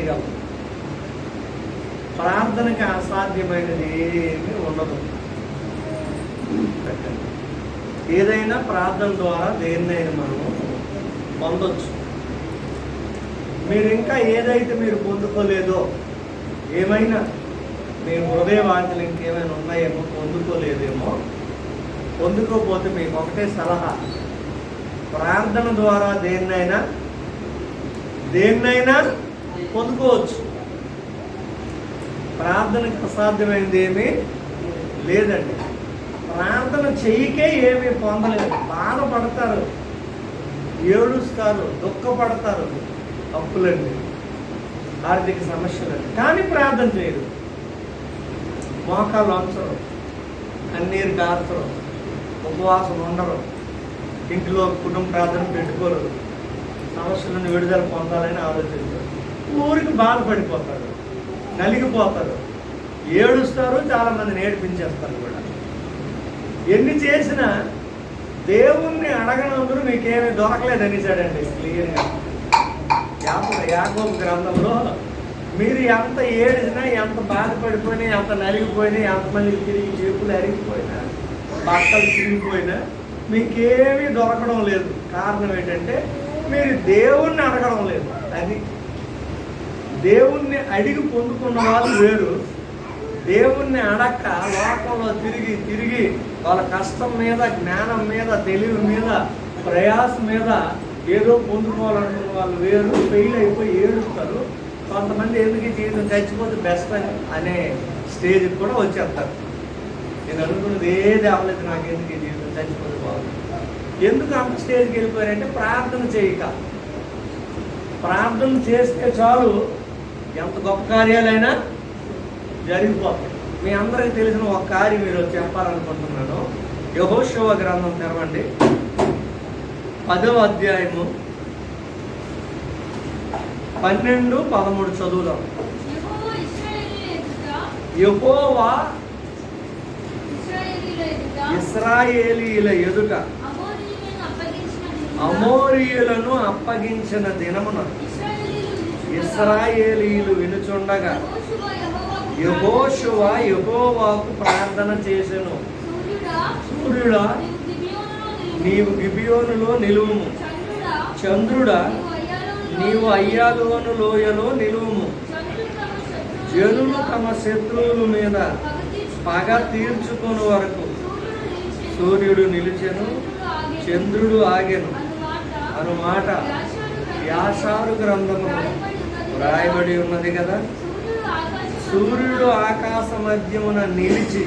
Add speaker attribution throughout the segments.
Speaker 1: చేయగలరు. ప్రార్థనకి అసాధ్యమైనది ఏమీ ఉండదు. ఏదైనా ప్రార్థన ద్వారా దేన్నైనా మనము పొందొచ్చు. మీరు ఇంకా ఏదైతే మీరు పొందుకోలేదో, ఏమైనా మీ హృదయ వాంఛలు ఇంకేమైనా ఉన్నాయేమో, పొందుకోలేదేమో, పొందుకోకపోతే మీకు ఒకటే సలహా, ప్రార్థన ద్వారా దేన్నైనా పొందుకోవచ్చు. ప్రార్థనకు అసాధ్యమైనది ఏమీ లేదండి. ప్రార్థన చెయ్యికే ఏమీ పొందలేదు. బాధపడతారు, ఏడుస్తారు, దుఃఖపడతారు, అప్పులండి, ఆర్థిక సమస్యలండి, కానీ ప్రార్థన చేయరు. మోకాళ్ళు వంచరు, కన్నీరు కార్చరు, ఉపవాసం ఉండరు, ఇంట్లో కుటుంబ ప్రార్థన పెట్టుకోరు, సమస్యలను విడుదల పొందాలని ఆలోచిస్తారు. ఊరికి బాధపడిపోతారు, నలిగిపోతారు, ఏడుస్తారు, చాలామందిని ఏడిపించేస్తారు కూడా. ఎన్ని చేసినా దేవుణ్ణి అడగనందుకు మీకేమీ దొరకలేదనిసాడండి క్లియర్గా. యాకోబు గ్రంథంలో మీరు ఎంత ఏడిచినా, ఎంత బాధపడిపోయినా, ఎంత నలిగిపోయినా, ఎంతమంది తిరిగి చేతులు అరిగిపోయినా, బట్టలు చిరిగిపోయినా మీకేమీ దొరకడం లేదు. కారణం ఏంటంటే మీరు దేవుణ్ణి అడగడం లేదు. అది దేవుణ్ణి అడిగి పొందుకున్న వాళ్ళు వేరు. దేవుణ్ణి అడక్క లోకంలో తిరిగి వాళ్ళ కష్టం మీద, జ్ఞానం మీద, తెలివి మీద, ప్రయాసం మీద ఏదో పొందుకోవాలనుకున్న వాళ్ళు వేరు. ఫెయిల్ అయిపోయి ఏడుస్తారు. కొంతమంది ఎందుకు జీవితం చచ్చిపోతే బెస్ట్ అనే స్టేజ్కి కూడా వచ్చేస్తారు. నేను అనుకున్నది ఏది అవ్వలేదు, నాకు ఎందుకు ఈ జీవితం చచ్చిపోతే బాగుంది. ఎందుకు అంత స్టేజ్కి వెళ్ళిపోయారంటే ప్రార్థన చేయక. ప్రార్థన చేస్తే చాలు ఎంత గొప్ప కార్యాలైనా జరిగిపోతాయి. మీ అందరికీ తెలిసిన ఒక కార్యం మీరు చెప్పాలనుకుంటున్నాను. యెహోషువ గ్రంథం తెరవండి, 10వ అధ్యాయము 12-13 చదువుదాం. యెహోవా ఇశ్రాయేలీయుల ఎదుట అమోరీయులను అప్పగించిన దినమున ఇశ్రాయేలీయులు వినుచుండగా యెహోషువ యెహోవాకు ప్రార్థన చేసెను. సూర్యుడా, నీవు గిబియోనులో నిలువుము. చంద్రుడా, నీవు అయ్యాలోను లోయలో నిలువుము. జనులు తమ శత్రువుల మీద పగ తీర్చుకుని వరకు సూర్యుడు నిలిచెను, చంద్రుడు ఆగెను అను మాట యాషారు గ్రంథములో రాయబడి ఉన్నది కదా. సూర్యుడు ఆకాశ మధ్యమున నిలిచి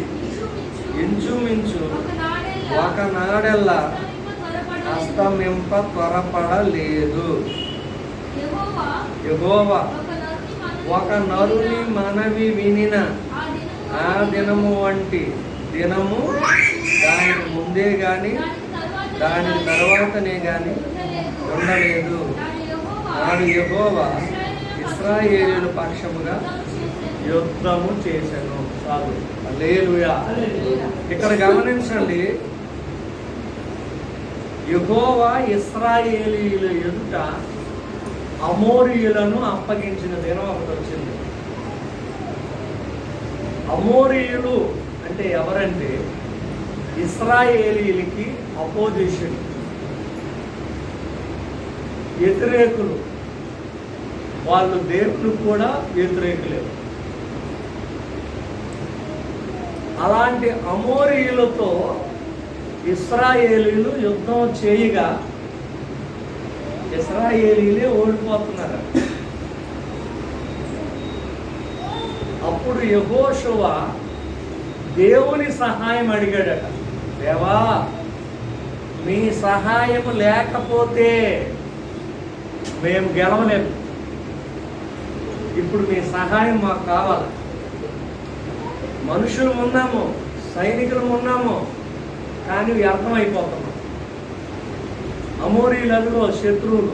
Speaker 1: ఇంచుమించు ఒకనాడెల్లా అస్తమింప త్వరపడలేదు. యెహోవా ఒక నరుని మనవి వినిన ఆ దినము వంటి దినము దానికి ముందే గాని దాని తర్వాతనే గాని ఉండలేదు. నాడు యెహోవా ఇశ్రాయేలీయుల పక్షముగా యుద్ధము చేశాను. చాలు, హల్లెలూయా. ఇక్కడ గమనించండి, యెహోవా ఇశ్రాయేలీయుల ఎదుట అమోరీయులను అప్పగించిన దినం ఒకటి వచ్చింది. అమోరీయులు అంటే ఎవరంటే ఇశ్రాయేలీయులకి అపోజిషన్, వ్యతిరేకులు. వాళ్ళు దేవునికి కూడా వ్యతిరేకులే. అలాంటి అమోరీయులతో ఇశ్రాయేలీయులు యుద్ధం చేయగా ఇశ్రాయేలీయులే ఓడిపోతున్నారు. అప్పుడు యెహోషువ దేవుని సహాయం అడిగాడట. దేవా, మీ సహాయం లేకపోతే మేము గెలవలేము. ఇప్పుడు మీ సహాయం మాకు కావాలి. మనుషులు ఉన్నాము, సైనికులు ఉన్నాము, కానీ వ్యర్థమైపోతున్నాం. అమోరీలలో శత్రువులు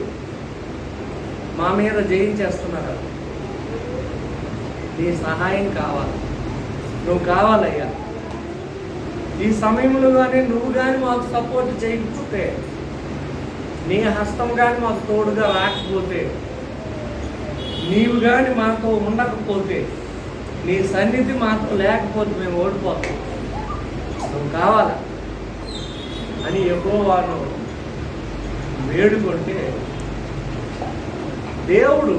Speaker 1: మా మీద జయించేస్తున్నారు. నీ సహాయం కావాలి, నువ్వు కావాలయ్యా. ఈ సమయంలో కానీ నువ్వు కానీ మాకు సపోర్ట్ చేయకపోతే, నీ హస్తం కానీ మాకు తోడుగా రాకపోతే నీవు కానీ మాతో ఉండకపోతే, నీ సన్నిధి మాతో లేకపోతే మేము ఓడిపోతాం, నువ్వు కావాలా అని యెహోవాను వేడుకుంటే దేవుడు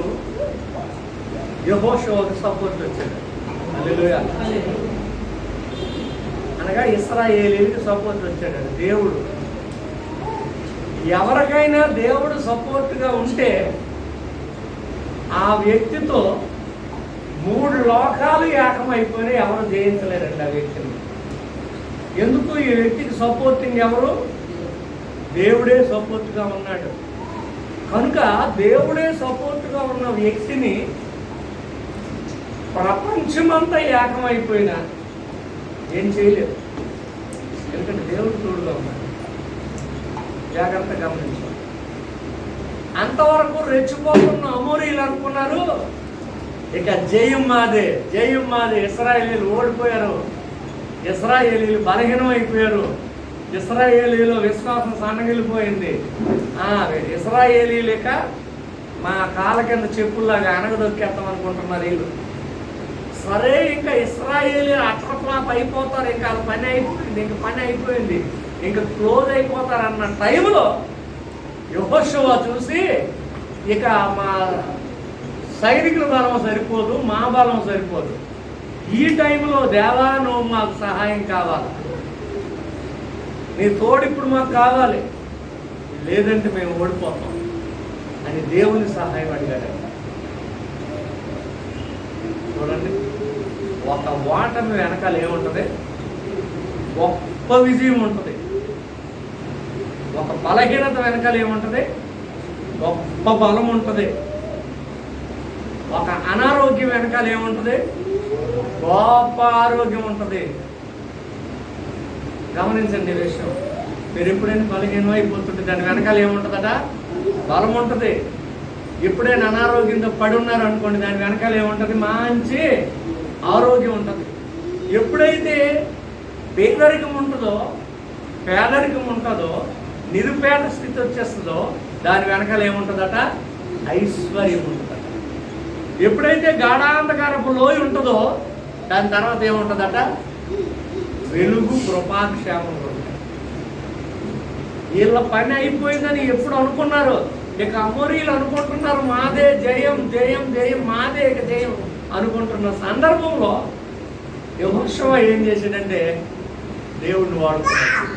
Speaker 1: యెహోషువకు సపోర్ట్ వచ్చాడు. హల్లెలూయా. అనగా ఇశ్రాయేలీయులకు సపోర్ట్ వచ్చాడు దేవుడు. ఎవరికైనా దేవుడు సపోర్ట్గా ఉంటే ఆ వ్యక్తితో 3 లోకాలు ఏకమైపోయి ఎవరు జయించలేరండి ఆ వ్యక్తిని. ఎందుకు? ఈ వ్యక్తికి సపోర్టింగ్ ఎవరు? దేవుడే సపోర్ట్గా ఉన్నాడు కనుక దేవుడే సపోర్ట్గా ఉన్న వ్యక్తిని ప్రపంచమంతా ఏకమైపోయినా ఏం చేయలేదు. ఎందుకంటే దేవుడు తోడుగా ఉన్నాడు. జాగ్రత్త గమనించాలి. అంతవరకు రెచ్చిపోతున్న అమోరీలు అనుకున్నారు ఇక జయం మాదే, జయం మాదే. ఇశ్రాయేలీయులు ఓడిపోయారు, ఇశ్రాయేలీయులు బలహీనం అయిపోయారు, ఇశ్రాయేలీయుల విశ్వాసం సన్నగిలిపోయింది. ఇశ్రాయేలీయులు ఇక మా కాళ్ళ కింద చెప్పుల్లాగా అనగదొక్కేస్తాం అనుకుంటున్నారు వీళ్ళు. సరే, ఇంకా ఇశ్రాయేలీయులు అట్రఫ్లాప్ అయిపోతారు, ఇంకా వాళ్ళ పని అయిపోయింది, ఇంక పని అయిపోయింది, ఇంకా క్లోజ్ అయిపోతారు అన్న టైంలో యెహోషువ చూసి ఇక మా సైనికుల బలం సరిపోదు, మా బలం సరిపోదు, ఈ టైంలో దేవా నువ్వు మాకు సహాయం కావాలి, నీ తోడు ఇప్పుడు మాకు కావాలి, లేదంటే మేము ఓడిపోతాం అని దేవుని సహాయం అడిగాడు. చూడండి, ఒక ఓటమి వెనకాల ఏముంటుంది? గొప్ప విజయం ఉంటుంది. ఒక బలహీనత వెనకాల ఏముంటుంది? గొప్ప బలం ఉంటుంది. ఒక అనారోగ్యం వెనకాల ఏముంటుంది? గొప్ప ఆరోగ్యం ఉంటుంది. గమనించండి ఈ విషయం. మీరు ఎప్పుడైనా బలహీనం అయిపోతుంటే దాని వెనకాల ఏముంటుందట? బలం ఉంటుంది. ఎప్పుడైనా అనారోగ్యంతో పడి ఉన్నారు అనుకోండి, దాని వెనకాల ఏముంటుంది? మంచి ఆరోగ్యం ఉంటుంది. ఎప్పుడైతే పేదరికం ఉంటుందో, పేదరికం ఉంటుందో, నిరుపేద స్థితి వచ్చేస్తుందో దాని వెనకాల ఏముంటుందట? ఐశ్వర్యం ఉంటుందట. ఎప్పుడైతే గాఢాంధకారపు లోయ ఉంటుందో దాని తర్వాత ఏముంటుందట? వెలుగు, కృపాక్షేమం ఉంటుంది. వీళ్ళ పని అయిపోయిందని ఎప్పుడు అనుకున్నారు? ఇక అమోరీలు అనుకుంటున్నారు మాదే జయం, జయం, జయం, మాదే ఇక జయం అనుకుంటున్న సందర్భంలో యెహోషువ ఏం చేశాడంటే దేవుడిని వాడుకున్నాడు.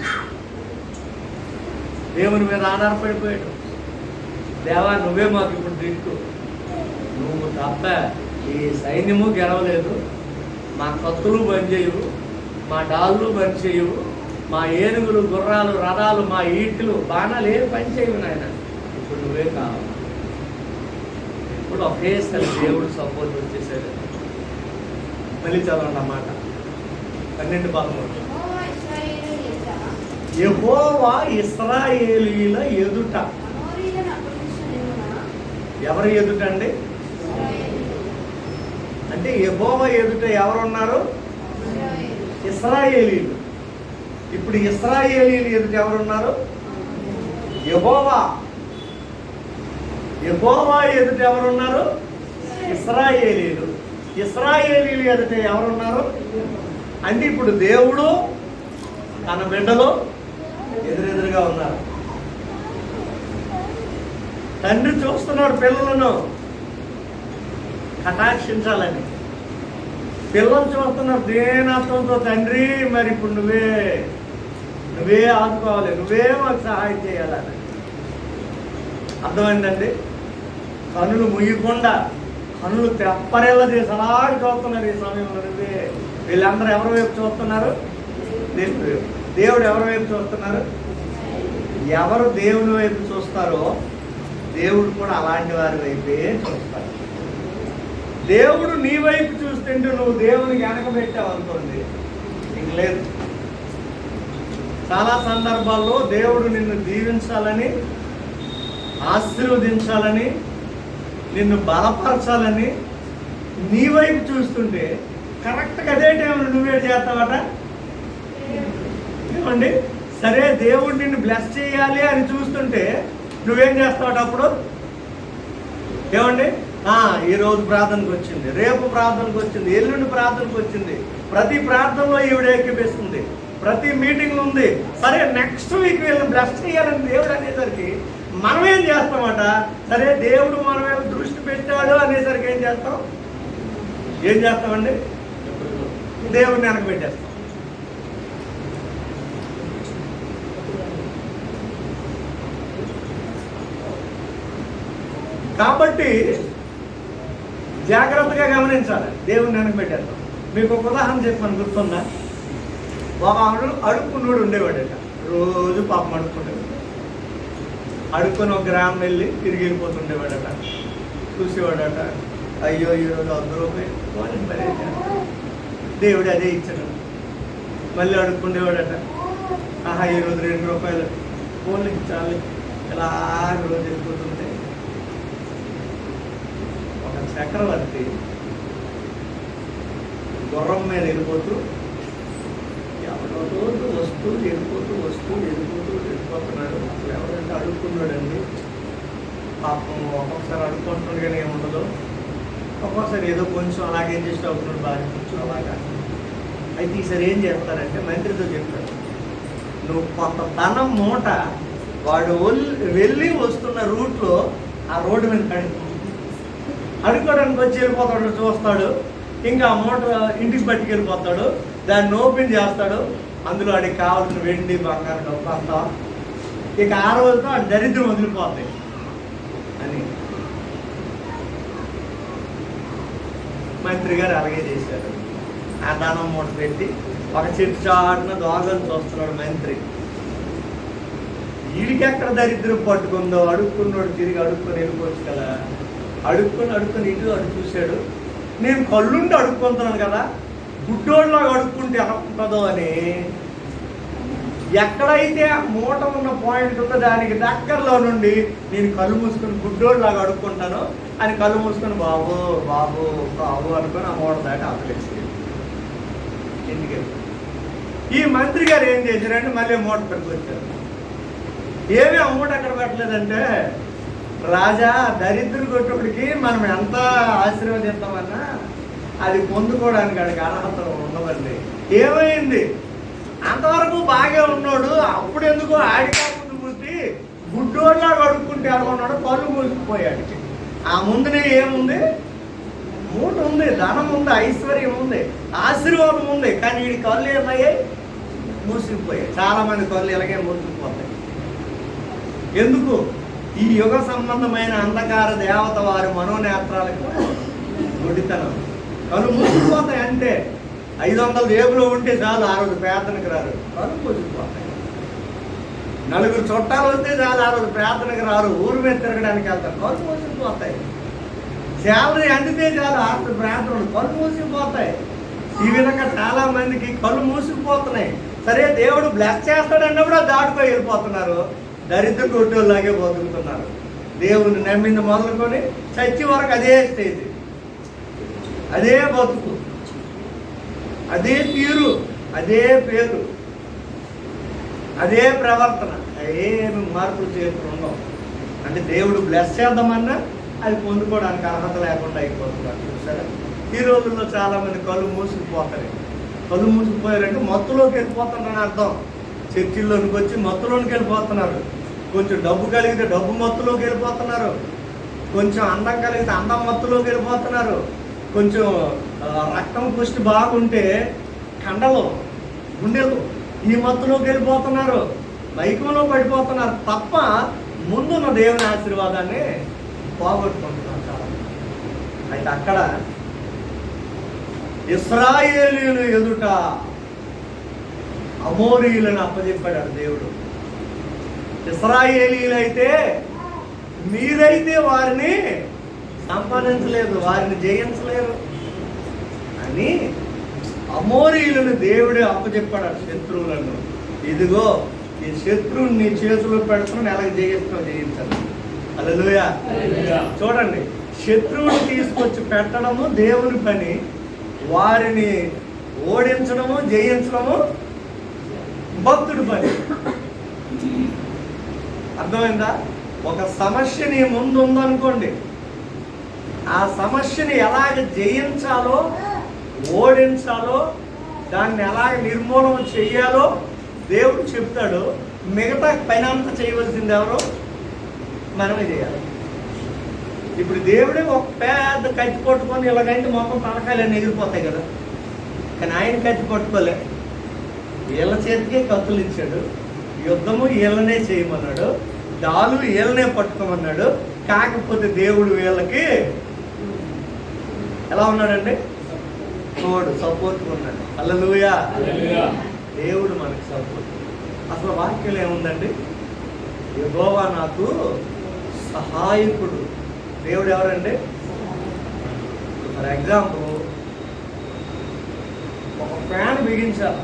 Speaker 1: దేవుని మీద ఆధారపడిపోయాడు. దేవా నువ్వే మాకు ఇప్పుడు దిక్కు, నువ్వు తప్ప ఈ సైన్యము గెలవలేదు, మా కత్తులు పనిచేయవు, మా డాళ్ళు పనిచేయవు, మా ఏనుగులు, గుర్రాలు, రథాలు, మా ఈట్లు, బాణాలు ఏం పనిచేయవు నాయన, ఇప్పుడు నువ్వే కావాలి. ఇప్పుడు ఒకేసారి దేవుడు సపోర్ట్ వచ్చేసాడు. మళ్ళీ చదవండి అన్నమాట 12:13. యెహోవా ఇశ్రాయేలీయుల ఎదుట. ఎవరి ఎదుట అండి? అంటే యెహోవా ఎదుట ఎవరున్నారు? ఇశ్రాయేలీయులు. ఇప్పుడు ఇశ్రాయేలీయులు ఎదుట ఎవరున్నారు? యెహోవా. యెహోవా ఎదుట ఎవరున్నారు? ఇశ్రాయేలీయులు. ఇశ్రాయేలీయులు ఎదుట ఎవరున్నారు అంటే ఇప్పుడు దేవుడు తన బిడ్డలు ఎదురెదురుగా ఉన్నారు. తండ్రి చూస్తున్నాడు పిల్లలను కటాక్షించాలని. పిల్లలు చూస్తున్నారు దేనాత్వంతో, తండ్రి మరి ఇప్పుడు నువ్వే ఆదుకోవాలి, నువ్వే మాకు సహాయం చేయాలని. అర్థమైందండి? కనులు ముయ్యకుండా, కనులు తెప్పరేలా చేసి అలాగే చూస్తున్నారు ఈ సమయంలో. నువ్వే. వీళ్ళందరూ ఎవరి వైపు చూస్తున్నారు? దేవుడు ఎవరి వైపు చూస్తున్నారు? ఎవరు దేవుని వైపు చూస్తారో దేవుడు కూడా అలాంటి వారి వైపే చూస్తాడు. దేవుడు నీ వైపు చూస్తుంటే నువ్వు దేవునికి వెనకబెట్టావు అనుకోండి, ఇంక లేదు. చాలా సందర్భాల్లో దేవుడు నిన్ను దీవించాలని, ఆశీర్వదించాలని, నిన్ను బలపరచాలని నీ వైపు చూస్తుంటే కరెక్ట్గా అదే టైంలో నువ్వే చేస్తావట. ఏమండి? సరే, దేవుడు నిన్ను బ్లెస్ చేయాలి అని చూస్తుంటే నువ్వేం చేస్తావట? అప్పుడు ఏమండి ఈ రోజు ప్రార్థనకు వచ్చింది, రేపు ప్రార్థనకు వచ్చింది, ఎల్లుండి ప్రార్థనకు వచ్చింది, ప్రతి ప్రార్థనలో ఈవిడ ఎక్కిపిస్తుంది, ప్రతి మీటింగ్ ఉంది. సరే నెక్స్ట్ వీక్ వీళ్ళని బ్లెస్ చేయాలని దేవుడు అనేసరికి మనం ఏం చేస్తామట, సరే దేవుడు మన మీద దృష్టి పెట్టాడు అనేసరికి ఏం చేస్తామండి, దేవుడిని వెనక పెట్టేస్తాం. కాబట్టి జాగ్రత్తగా గమనించాలి, దేవుడిని వెనక పెట్టేస్తాం. మీకు ఒక ఉదాహరణ చెప్పాను, గుర్తుందా? ఒక అడుక్కున్నోడు ఉండేవాడట, రోజు పాపం అడుక్కుండేవాడు. అడుక్కొని ఒక గ్రామం వెళ్ళి తిరిగి వెళ్ళిపోతుండేవాడట. చూసేవాడట, అయ్యో ఈరోజు 100 రూపాయలు వాళ్ళని పడేసాడు, దేవుడు అదే ఇచ్చాడు. మళ్ళీ అడుక్కుండేవాడట, ఈరోజు 2 రూపాయలు ఫోన్లు ఇచ్చాలి. ఇలా రోజు వెళ్ళిపోతుంటే ఒక చక్రవర్తి గుర్రం మీద వెళ్ళిపోతూ ఎవరో రోజు వెళ్ళిపోతున్నాడు. అసలు ఎవరంటే అడుక్కున్నాడండి. పాపం ఒక్కొక్కసారి అడుక్కుంటున్నాడు కానీ ఏముండదు, ఒక్కొక్కసారి ఏదో కొంచెం అలాగే అడ్జస్ట్ అవుతున్నాడు, బాగా కొంచెం అలాగా. అయితే ఈసారి ఏం చేస్తారంటే మంత్రితో చెప్పాడు, నువ్వు కొంత ధనం మూట వాడు వెళ్ళి వస్తున్న రూట్లో ఆ రోడ్డు మీద అడుక్కోవడానికి వచ్చి వెళ్ళిపోతాడు, చూస్తాడు. ఇంకా ఆ మూట ఇంటికి పట్టుకెళ్ళిపోతాడు, దాన్ని ఓపెన్ చేస్తాడు, అందులో వాడికి కావాల్సిన వెండి బంగారం డబ్బు అంతా. ఇక ఆ రోజుతో ఆ దరిద్రం వదిలిపోతాయి అని మంత్రి గారు అలాగే చేశారు. ఆ దానం మూట పెట్టి ఒక చెట్టు చాటున దోగని చూస్తున్నాడు మంత్రి. వీడికి ఎక్కడ దరిద్రం పట్టుకుందో, అడుక్కున్నాడు, తిరిగి అడుక్కొని వెళ్ళిపోవచ్చు కదా. అడుక్కొని ఇటు అడు చూశాడు, నేను కళ్ళుండి అడుక్కుంటున్నాను కదా, గుడ్డోళ్ళలాగా అడుక్కుంటే ఎలా ఉంటుందో అని. ఎక్కడైతే ఆ మూట ఉన్న పాయింట్ ఉందో దానికి దగ్గరలో నుండి నేను కళ్ళు మూసుకొని గుడ్డోళ్ళలాగా అడుక్కుంటాను అని కళ్ళు మూసుకొని బాబు అనుకొని ఆ మూట దాటి ఆపలేసి ఎందుకు. ఈ మంత్రి గారు ఏం చేశారంటే మళ్ళీ మూట పెట్టుకొచ్చారు. ఏమీ ఆ మూట ఎక్కడ పెట్టలేదంటే, రాజా దరిద్రుడు కొట్టుడికి మనం ఎంత ఆశీర్వదిస్తామన్నా అది పొందుకోవడానికి ఆడికి అర్హత ఉండదండి. ఏమైంది, అంతవరకు బాగా ఉన్నాడు, అప్పుడు ఎందుకో ఆడికా ముందు మూసి గుడ్డోళ్ళ అడుక్కుంటే అనుకున్నాడు, కళ్ళు మూసుకుపోయాడికి. ఆ ముందునే ఏముంది, మూట ఉంది, ధనం ఉంది, ఐశ్వర్యం ఉంది, ఆశీర్వాదం ఉంది, కానీ వీడి కళ్ళు ఏమయ్యాయి, మూసుకుపోయాయి. చాలా మంది కళ్ళు ఇలాగే మూసుకుపోతాయి. ఎందుకు? ఈ యుగ సంబంధమైన అంధకార దేవత వారి మనోనేత్రాలకు గుడితనం. కళ్ళు మూసుకుపోతాయి. అంటే 500 జేబులో ఉంటే చాలు, ఆ రోజు ప్రార్థనకు రారు, కళ్ళు మూసుకుపోతాయి. 4 చుట్టాలు వస్తే చాలు, ఆ రోజు ప్రార్థనకు రారు, ఊరు మీద తిరగడానికి వెళ్తారు, కళ్ళు మూసుకుపోతాయి. శాలరీ అందితే చాలు, ఆ రోజు ప్రార్థనలు, కళ్ళు మూసుకుపోతాయి. ఈ విధంగా చాలా మందికి కళ్ళు మూసుకుపోతున్నాయి. సరే దేవుడు బ్లెస్ చేస్తాడన్నప్పుడు దాటుకొని వెళ్ళిపోతున్నారు, దరిద్ర కొట్టేలాగే బతుకుతున్నారు. దేవుని నమ్మింది మొదలుకొని చచ్చి వరకు అదే స్టేజ్, అదే బతుకు, అదే తీరు, అదే పేరు, అదే ప్రవర్తన, ఏమి మార్పులు చేతులు ఉండవు. అంటే దేవుడు బ్లెస్ చేద్దామన్నా అది పొందుకోవడానికి అర్హత లేకుండా అయిపోతున్నారు. చూసారా, ఈ రోజుల్లో చాలామంది కళ్ళు మూసుకుపోతారు. కళ్ళు మూసుకుపోయారంటే మత్తులోకి వెళ్ళిపోతున్నారని అర్థం. చర్చిల్లోనికి వచ్చి మత్తులోనికి వెళ్ళిపోతున్నారు. కొంచెం డబ్బు కలిగితే డబ్బు మత్తులోకి వెళ్ళిపోతున్నారు, కొంచెం అందం కలిగితే అందం మత్తులోకి వెళ్ళిపోతున్నారు, కొంచెం రక్తం పుష్టి బాగుంటే కండలు గుండెలు ఈ మత్తులోకి వెళ్ళిపోతున్నారు, మైకంలో పడిపోతున్నారు తప్ప ముందున్న దేవుని ఆశీర్వాదాన్ని పోగొట్టుకుంటున్నారు చాలా. అయితే అక్కడ ఇశ్రాయేలీయులు ఎదుట అమోరీయులను అప్పచెప్పాడు దేవుడు. ఇశ్రాయేలీయులైతే మీరైతే వారిని సంపాదించలేదు, వారిని జయించలేరు అని అమోరీయులను దేవుడే అప్పచెప్పాడు శత్రువులను. ఇదిగో ఈ శత్రువుని నీ చేతిలో పెడుతున్నాను, ఎలాగ జయించాలి. హల్లెలూయా. చూడండి, శత్రువుని తీసుకొచ్చి పెట్టడము దేవుని పని, వారిని ఓడించడము జయించడము భక్తుడి పని. అర్థమైందా? ఒక సమస్య నీ ముందు ఉందనుకోండి, ఆ సమస్యని ఎలాగ జయించాలో, ఓడించాలో, దాన్ని ఎలాగ నిర్మూలన చెయ్యాలో దేవుడు చెప్తాడు. మిగతా పని అంతా చేయవలసింది ఎవరు? మనమే చేయాలి. ఇప్పుడు దేవుడే ఒక పెద్ద కత్తి పట్టుకొని ఇలాగైతే మొత్తం తలకాయలన్నీ ఎగిరిపోతాయి కదా. కానీ ఆయన కత్తి పట్టుకోలే, వీళ్ళ చేతికే కత్తులు ఇచ్చాడు. యుద్ధము వీళ్ళనే చేయమన్నాడు, డాలు వీళ్ళనే పట్టుకోమన్నాడు. కాకపోతే దేవుడు వీళ్ళకి ఎలా ఉన్నాడండి? తోడు, సపోర్ట్ ఉన్నాడు. హల్లెలూయా. దేవుడు మనకి సపోర్ట్. అసలు వాక్యం ఏముందండి? యెహోవా నాకు సహాయకుడు. దేవుడు ఎవరండి? ఫర్ ఎగ్జాంపుల్, ఒక ఫ్యాన్ బిగించాలి.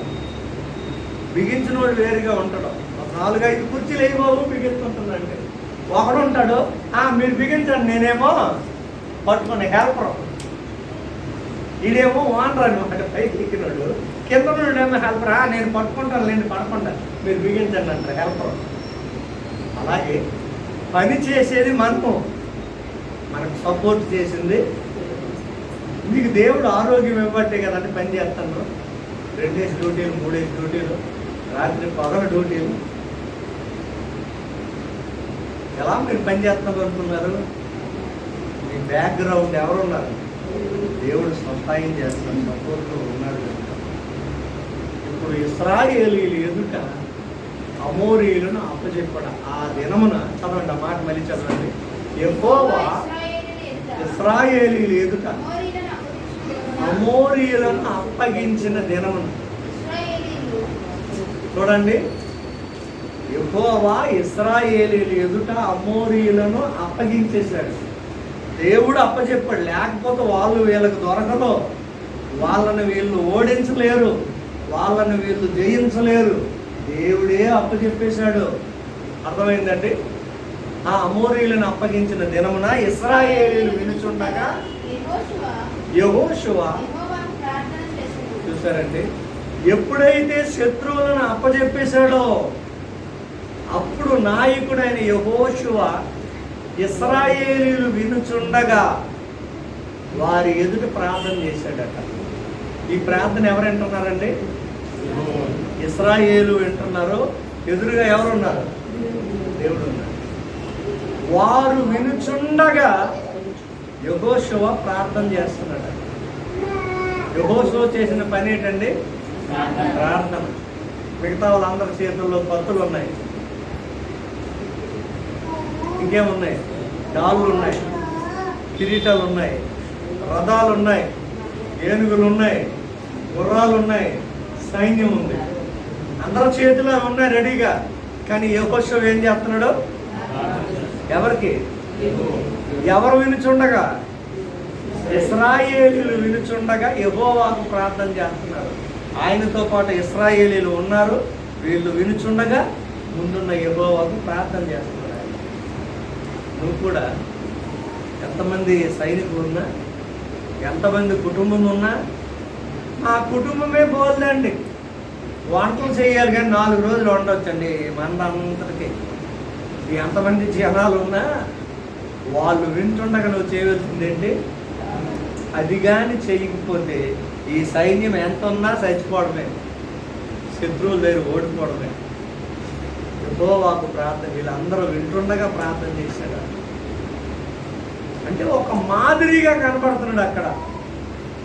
Speaker 1: బిగించిన వాడు వేరుగా ఉంటాడు. ఒక 4-5 కుర్చీలు ఏ బాబు బిగించుకుంటుందండి. ఒకడు ఉంటాడు, మీరు బిగించండి, నేనేమో పట్టుకుని హెల్పర్. ఈడేమో ఓనర్ అనమాట, పైకి ఎక్కినాడు. కింద నుండేమో హెల్పర్, నేను పట్టుకుంటాను, నేను పడుకుంటాను, మీరు బిగించండి అంటారు హెల్పర్. అలాగే పని చేసేది మనము, మనకు సపోర్ట్ చేసింది. మీకు దేవుడు ఆరోగ్యం ఇవ్వట్టే కదండి పని చేస్తాను. 2 డ్యూటీలు, 3 డ్యూటీలు, రాత్రి పగల డ్యూటీలు. ఎలా మీరు పని చేస్తున్నారు అనుకున్నారు? మీ బ్యాక్గ్రౌండ్ ఎవరున్నారు? దేవుడు సహాయం చేస్తాడు, సపోర్ట్లో ఉన్నాడు కనుక. ఇప్పుడు ఇశ్రాయేలీయులు ఎదుట అమోరీయులను అప్పచెప్పాడు. ఆ దినమున, చదవండి ఆ మాట మళ్ళీ చదవండి. యెహోవా ఇశ్రాయేలీయులు ఎదుట అమోరీయులను అప్పగించిన దినమున. చూడండి, యెహోవా ఇశ్రాయేలీయులు ఎదుట అమోరీయులను అప్పగించేశాడు. దేవుడు అప్పచెప్పాడు. లేకపోతే వాళ్ళు వీళ్ళకి దొరకదు, వాళ్ళని వీళ్ళు ఓడించలేరు, వాళ్ళని వీళ్ళు జయించలేరు. దేవుడే అప్పచెప్పేశాడు. అర్థమైందండి? ఆ అమోరీయులను అప్పగించిన దినమున ఇశ్రాయేలీయులు వినుచుండగా యెహోషువ, చూసారండి, ఎప్పుడైతే శత్రువులను అప్పచెప్పేశాడో అప్పుడు నాయకుడైన యెహోషువ ఇశ్రాయేలీయులు వినుచుండగా వారి ఎదుట ప్రార్థన చేశాడట. ఈ ప్రార్థన ఎవరు వింటున్నారండి? ఇశ్రాయేలు వింటున్నారు. ఎదురుగా ఎవరున్నారు? దేవుడు ఉన్నారు. వారు వినుచుండగా యెహోషువ ప్రార్థన చేస్తున్నాడు. యెహోషువ చేసిన పని ఏంటండి? ప్రార్థన. మిగతా వాళ్ళందరి చేతుల్లో కత్తులు ఉన్నాయి, ఇంకేమున్నాయి? డాళ్ళు ఉన్నాయి, కిరీటాలు ఉన్నాయి, రథాలు ఉన్నాయి, ఏనుగులు ఉన్నాయి, గుర్రాలు ఉన్నాయి, సైన్యం ఉంది. అందరి చేతిలో ఉన్నాయి రెడీగా. కానీ యెహోషువ ఏం చేస్తున్నాడు? ఎవరికి? ఎవరు వినుచుండగా? ఇశ్రాయేలీయులు వినుచుండగా యెహోవాకు ప్రార్థన చేస్తున్నారు. ఆయనతో పాటు ఇశ్రాయేలీయులు ఉన్నారు. వీళ్ళు వినుచుండగా ముందున్న యెహోవాకు ప్రార్థన చేస్తున్నారు. నువ్వు కూడా ఎంతమంది సైనికులు ఉన్నా, ఎంతమంది కుటుంబం ఉన్నా, ఆ కుటుంబమే బోల్దండి. వంటలు చేయాలి కానీ 4 రోజులు వండొచ్చండి మనందరికీ. ఎంతమంది జనాలు ఉన్నా వాళ్ళు వింటుండగా నువ్వు చేయవలసిందేంటి? అది కానీ చేయకపోతే ఈ సైన్యం ఎంత ఉన్నా చచ్చిపోవడమే, శత్రువుల దగ్గర ఓడిపోవడమే. యెహోవాకు ప్రార్థన, వీళ్ళందరూ వింటుండగా ప్రార్థన చేశాడు. అంటే ఒక మాదిరిగా కనపడుతున్నాడు అక్కడ.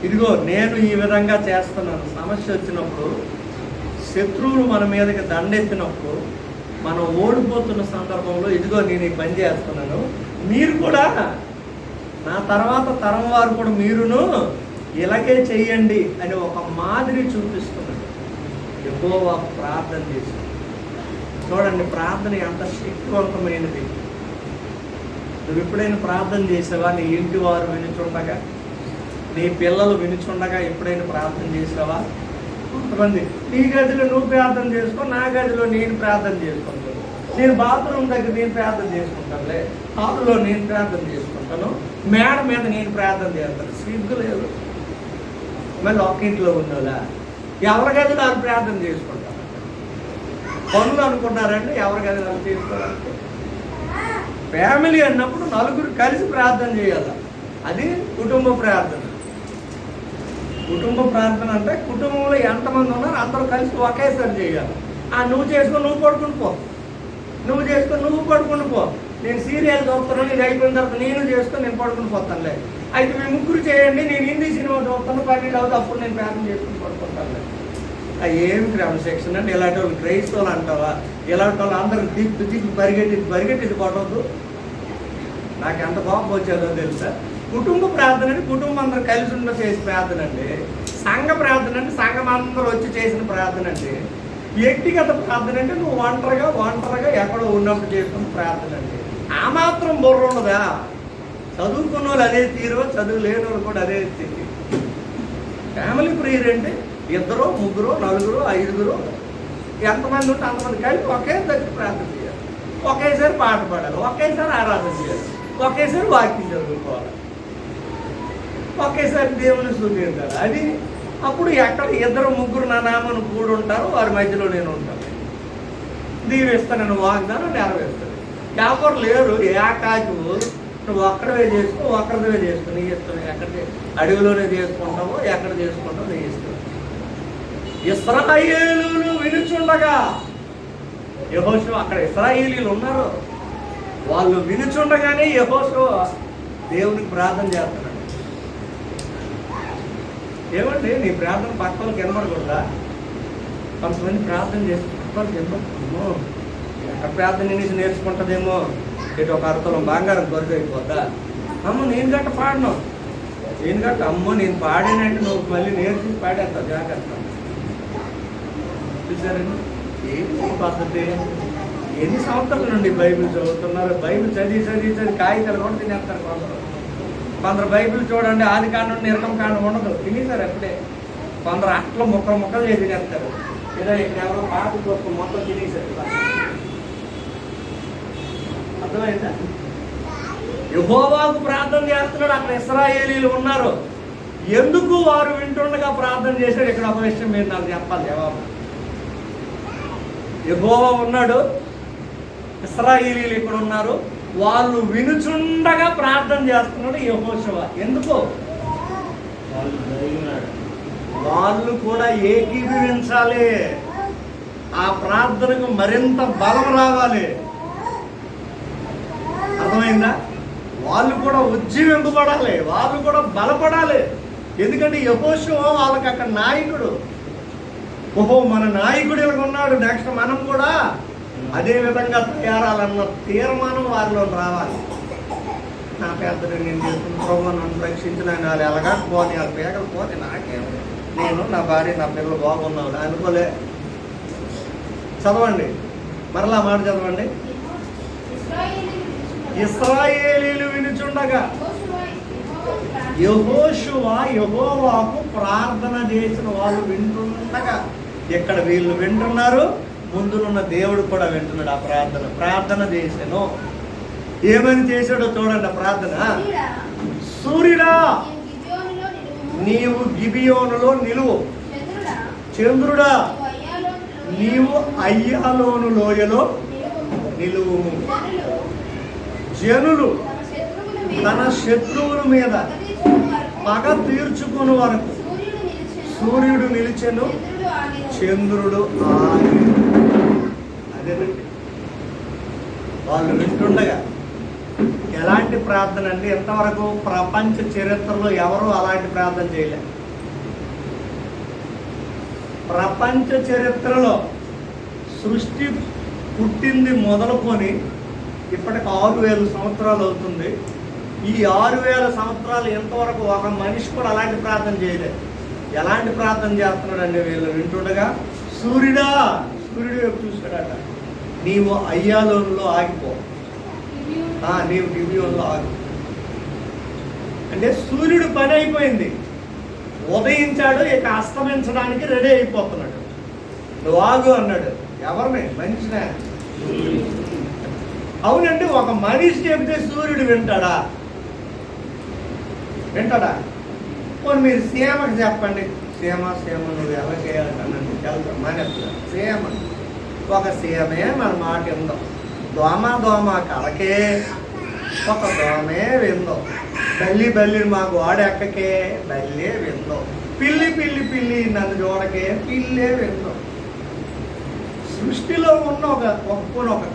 Speaker 1: ఇదిగో నేను ఈ విధంగా చేస్తున్నాను. సమస్య వచ్చినప్పుడు, శత్రువులు మన మీదకి దండెత్తినప్పుడు, మనం ఓడిపోతున్న సందర్భంలో ఇదిగో నేను ఈ పని చేస్తున్నాను, మీరు కూడా నా తర్వాత తరం వారు కూడా మీరును ఇలాగే చెయ్యండి అని ఒక మాదిరి చూపిస్తున్నాడు. యెహోవా ప్రార్థన చేశాడు. చూడండి, ప్రార్థన ఎంత శక్తివంతమైనది. నువ్వు ఎప్పుడైనా ప్రార్థన చేసావా? నీ ఇంటి వారు వినుచుండగా, నీ పిల్లలు వినుచుండగా ఎప్పుడైనా ప్రార్థన చేసావా? కొంతమంది నీ గదిలో నువ్వు ప్రార్థన చేసుకో, నా గదిలో నేను ప్రార్థన చేసుకుంటాను, నేను బాత్రూమ్ దగ్గర నేను ప్రార్థన చేసుకుంటానులే, హాల్లో నేను ప్రార్థన చేసుకుంటాను, మేడ మీద నేను ప్రార్థన చేస్తాను. సిగ్గు లేదు. మళ్ళీ ఒక ఇంట్లో ఉన్నోలా ఎవరి గదిలో వాళ్ళు ప్రార్థన చేసుకుంటారు. పనులు అనుకుంటారండి ఎవరి గదిలో చేసుకోవాలంటే. ఫ్యామిలీ అన్నప్పుడు నలుగురు కలిసి ప్రార్థన చేయాలి. అది కుటుంబ ప్రార్థన. కుటుంబ ప్రార్థన అంటే కుటుంబంలో ఎంతమంది ఉన్నారు అందరూ కలిసి ఒకేసారి చేయాలి. నువ్వు చేసుకొని నువ్వు పడుకుని పో, నువ్వు చేసుకొని నువ్వు పడుకుని పో, నేను సీరియల్ చూస్తున్నాను, ఇది అయిపోయిన తర్వాత నేను చేసుకొని నేను పడుకుని పోతానులే. అయితే మీ ముగ్గురు చేయండి, నేను హిందీ సినిమా చూస్తాను, 12 అవుతుంది, అప్పుడు నేను ప్రార్థన చేసుకుని పడుకుంటానులే. ఏమి క్రమశిక్షణ అంటే ఇలాంటి వాళ్ళు క్రైస్తవులు అంటావా? ఇలాంటి వాళ్ళు అందరూ దిక్కు పరిగెట్టి ఇది కొట్టవద్దు. నాకు ఎంత కోపం వచ్చేదో తెలుసా? కుటుంబ ప్రార్థన అంటే కుటుంబం అందరూ కలిసి ఉన్న చేసే ప్రార్థన అండి. సంఘ ప్రార్థన అంటే సంఘం అందరూ వచ్చి చేసిన ప్రార్థన అండి. వ్యక్తిగత ప్రార్థన అంటే నువ్వు ఒంటరిగా ఎక్కడో ఉన్నప్పుడు చేసుకున్న ప్రార్థన అండి. ఆ మాత్రం బుర్ర ఉండదా? చదువుకున్న వాళ్ళు అదే తీరు, చదువు లేని వాళ్ళు కూడా అదే స్థితి. ఫ్యామిలీ ప్రేయర్ అంటే 2, 3, 4, 5 ఎంతమంది ఉంటే అంతమంది కలిపి ఒకే దగ్గర ప్రార్థన చేయాలి, ఒకేసారి పాట పాడాలి, ఒకేసారి ఆరాధన చేయాలి, ఒకేసారి వాక్యం చదువుకోవాలి, ఒకేసారి దేవుని స్తుతించాలి. అది అప్పుడు ఎక్కడ 2, 3 నా నామను కూడి ఉంటారు, వారి మధ్యలో నేను ఉంటాను, దీవిస్తాను, వాగ్దానం నెరవేరుస్తుంది. ఎవరు లేరు, ఏకాకు నువ్వు ఒక్కడవే చేసుకో, ఒక్కరిదే చేసుకో, నీ ఇష్టం. ఎక్కడ అడవిలోనే చేసుకుంటావో ఎక్కడ చేసుకుంటావో నీ ఇష్టం. ఇశ్రాయేలీయులు వినుచుండగా, యెహోషువ అక్కడ ఇశ్రాయేలీయులు ఉన్నారు, వాళ్ళు వినుచుండగానే యెహోషువ దేవునికి ప్రార్థన చేస్తున్నాడు. ఏమంటే నీ ప్రార్థన పక్క వాళ్ళకి వినబడకూడదా? కొంతమంది ప్రార్థన చేస్తే పక్క వాళ్ళకి వినబడుతుందేమో, ఎక్కడ ప్రార్థన నుంచి నేర్చుకుంటుందేమో, ఇటు ఒక అర్థం బంగారం కొరకు అయిపోద్దా? అమ్మ నేను గట్ట పాడను, నేను గట్ట అమ్మో నేను పాడినంటే నువ్వు మళ్ళీ నేర్చుకుని పాడేస్తావు, జాగ్రత్త. చూసారండి ఏంటి పద్ధతి? ఎన్ని సంవత్సరాల నుండి బైబిల్ చదువుతున్నారు? బైబిల్ చదివి కాగితాలు కూడా తినేస్తారు కొందరు బైబిల్ చూడండి, ఆది కాండం నిర్గమ కాండం ఉండదు, తినేసారు అప్పుడే. కొందరు అట్లా ముక్కలు చేసి తినేస్తారు. ఇలా ఇక్కడ ఎవరో పాట కోసం మొత్తం తినేసారు. అర్థమైందా? యెహోవాకు ప్రార్థన చేస్తున్నాడు. అక్కడ ఇశ్రాయేలీయులు ఉన్నారు. ఎందుకు వారు వింటుండగా ప్రార్థన చేశాడు? ఇక్కడ ఒక విషయం మీరు నాకు చెప్పాలి జవాబు. యెహోవా ఉన్నాడు, ఇశ్రాయేలీయులు ఇక్కడ ఉన్నారు, వాళ్ళు వినుచుండగా ప్రార్థన చేస్తున్నాడు యెహోషువ. ఎందుకు? వాళ్ళు కూడా ఏకీభవించాలి, ఆ ప్రార్థనకు మరింత బలం రావాలి. అర్థమైందా? వాళ్ళు కూడా ఉజ్జీవింపబడాలి, వాళ్ళు కూడా బలపడాలి. ఎందుకంటే యెహోషువ వాళ్ళకి అక్కడ నాయకుడు. ఓహో మన నాయకుడు ఇలా ఉన్నాడు, నెక్స్ట్ మనం కూడా అదే విధంగా తయారాలన్న తీర్మానం వారిలో రావాలి. నా పెద్దలు నేను చేసుకున్న ప్రభు నన్ను రక్షించిన వాళ్ళు ఎలాగా పోనీ, వాళ్ళ పేగలు పోతే నాకేమో, నేను నా భార్య నా పిల్లలు బాగున్నాను అనుకోలే. చదవండి, మరలా మాట చదవండి. ఇశ్రాయేలీయులు వినుచుండగా యెహోషువ యెహోవాకు ప్రార్థన చేసిన వాళ్ళు వింటుండగా, ఇక్కడ వీళ్ళు వింటున్నారు, ముందున్న దేవుడు కూడా వింటున్నాడు. ఆ ప్రార్థన చేశాను. ఏమని చేశాడో చూడండి. ఆ ప్రార్థన, సూర్యుడా నీవు గిబియోనులో నిలువు, చంద్రుడా నీవు అయ్యాలోను లోయలో నిలువు. జనులు తన శత్రువుల మీద పగ తీర్చుకుని వరకు సూర్యుడు నిలిచెను, చంద్రుడు ఆగి. అదేనండి వాళ్ళు వింటుండగా. ఎలాంటి ప్రార్థన అండి? ఎంతవరకు ప్రపంచ చరిత్రలో ఎవరు అలాంటి ప్రార్థన చేయలేదు. ప్రపంచ చరిత్రలో సృష్టి పుట్టింది మొదలుకొని ఇప్పటికి 6000 సంవత్సరాలు అవుతుంది. ఈ 6000 సంవత్సరాలు ఎంతవరకు ఒక మనిషి కూడా అలాంటి ప్రార్థన చేయలేదు. ఎలాంటి ప్రార్థన చేస్తున్నాడండి వీళ్ళు వింటుండగా? సూర్యుడు వైపు చూశాడట, నీవు అయ్యాలోనులో ఆగిపో, నీవు గిబియోనులో ఆగి. అంటే సూర్యుడు పని అయిపోయింది, ఉదయించాడు, ఇక అస్తమించడానికి రెడీ అయిపోతున్నాడు. నువ్వు ఆగు అన్నాడు. ఎవరిని? మనిషినే. అవునండి, ఒక మనిషి చెబితే సూర్యుడు వింటాడా? పోనీ మీరు సీమకి చెప్పండి, సీమ నువ్వు ఎలా చేయాలంటానండి, వెళ్తాం మానేస్తా. సీమ ఒక సీమే మన మాట విందాం. దోమ కలకే ఒక దోమే విందాం. బల్లి బల్లి మా గోడ ఎక్కకే బల్లే విందో, పిల్లి పిల్లి పిల్లి నన్ను చూడకే పిల్లే విందో. సృష్టిలో ఉన్న ఒక